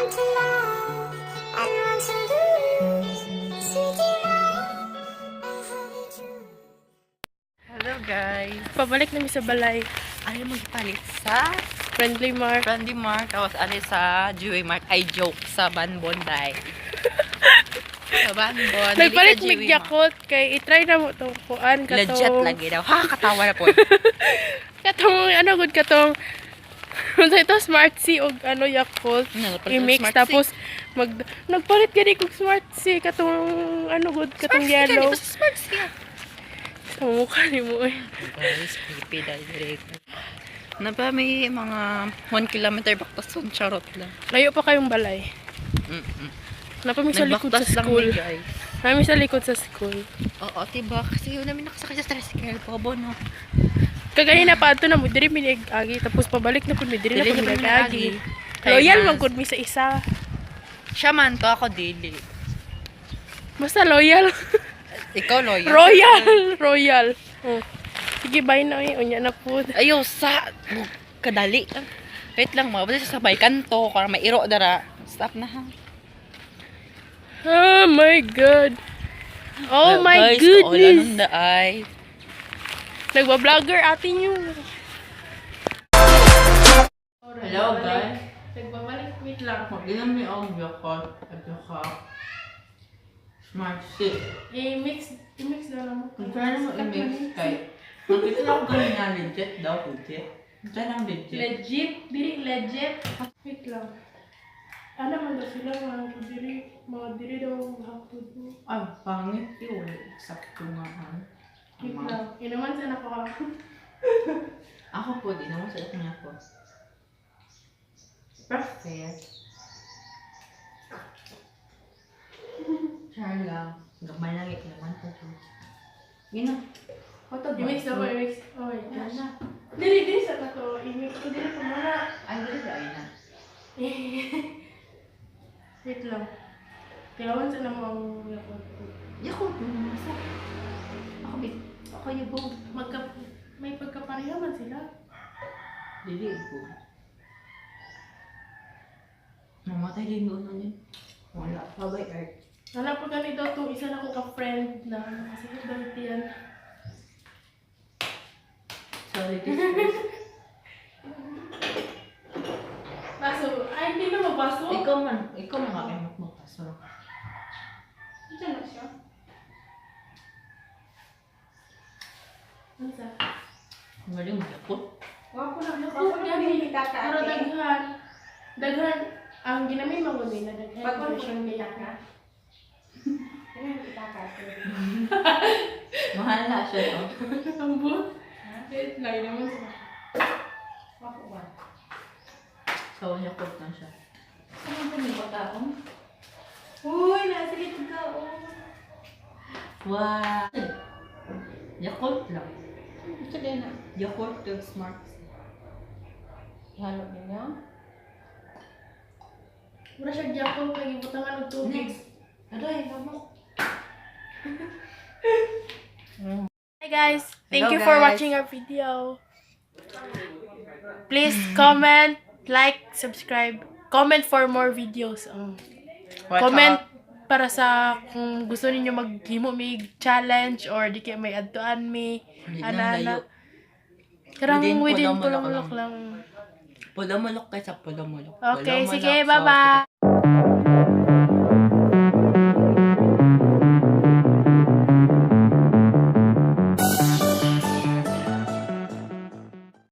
want to love and want to lose. Seeking love and honey too. Hello guys! Pabalik namin sa balay. Ayaw magpalit sa Friendly Mark. Friendly Mark. Tapos ano sa Joey Mark. Ay, joke sa Banbon day. Sa Banbon. Nagpalit mig Yakult kay itry na mo itong kuan katong. Legit lagi daw. Ha, katawa na po. Katong ano good katong unsa ito Smart C og ano Yakult i-mix tapos nagpalit gani kog Smart C katong ano good katong yellow. Smart siya. Sa mukha ni mo eh. Guys, creepy dahil direct. Na ba may mga 1 kilometer back to sun, charot lang. Layo pa kayong balay. Napami sa likod sa Nagbaktas lang school. ni guys. Napami sa likod sa school. Oo, diba? Kasi yun namin nakasakay sa tricycle. Pobo, no? Kagani na pa ato na mo diri minag-agi tapos pabalik na pud mi diri na Dili pud na pud minag-agi. minag-agi. Loyal Kay man mas- gud mi sa isa. Siya man to, ako dili. Basta loyal. Ikaw, loyal. Royal. Oh. Sige, bye na eh. Unya na po. Ayaw sa kadali. Wait lang, mabasa sa sabay kanto para mairo dara. Stop na ha. Oh my God. Oh my Guys, kaulan goodness. ng daay. Nagba-vlogger atin yung. Hello, guys. Nagbabalik. Wait lang. Mag-inom ni ang Yakult at saka Smart C. I-mix na lang mo. Kung saan mo i-mix kay nakita lang ko na legit daw, legit. Kung saan ang legit? Legit. Diri legit. Wait lang. Ano man daw sila mga diri daw hapod mo. Ay, pangit yun. Sakto nga. Wait lang. Inaman sana pa ako. Ako po, di naman sa niya po. Perfect. Char lang. Gamay lang ito naman po. Gino. Koto ba? I-mix na po. I-mix. Oh my gosh. Diri sa kato. I-mix ko diri pa muna. Ay, dali sa ayun na. Wait lang. Kailangan sa namang Yakult. Yakult, masa. Ako, ako yung buong. May pagkapareha man sila. Dili ko. Namatay din doon na yun. Wala. Babay, Art. Hanap ko ganito itong isa na ko ka-friend na kasi damit yan. Sorry, this Baso. Ay, hindi na magbaso. ikaw man kayo magpaso. Ito na siya. Ano sa? Mali mo Yakult. Wako na. Wako na. Pero daghan. Daghan. Ang ginamit mo nila. Daghan. Version niya ka. Mahal na siya, no? Ang buot. Wait lang. Naman siya. Wako ba? So, Yakult na siya. Ano ba niyo ba Uy, nasa likod ka. Wow! Yakult lang. Ito din na. Yakult to Smart. Ihalo niya. Wala siya Yakult kaya ibutangan ng tubig. Aray, lamok. Hi guys, thank Hello, you for guys. watching our video. Please comment, like, subscribe. Comment for more videos. Comment para sa kung gusto niyo maghimo may challenge or di kay may adtuan may ana-ana. Karang within Pulamulok lang. Pulamulok kaysa Pulamulok. Okay, Pulamulok, sige, so, bye-bye.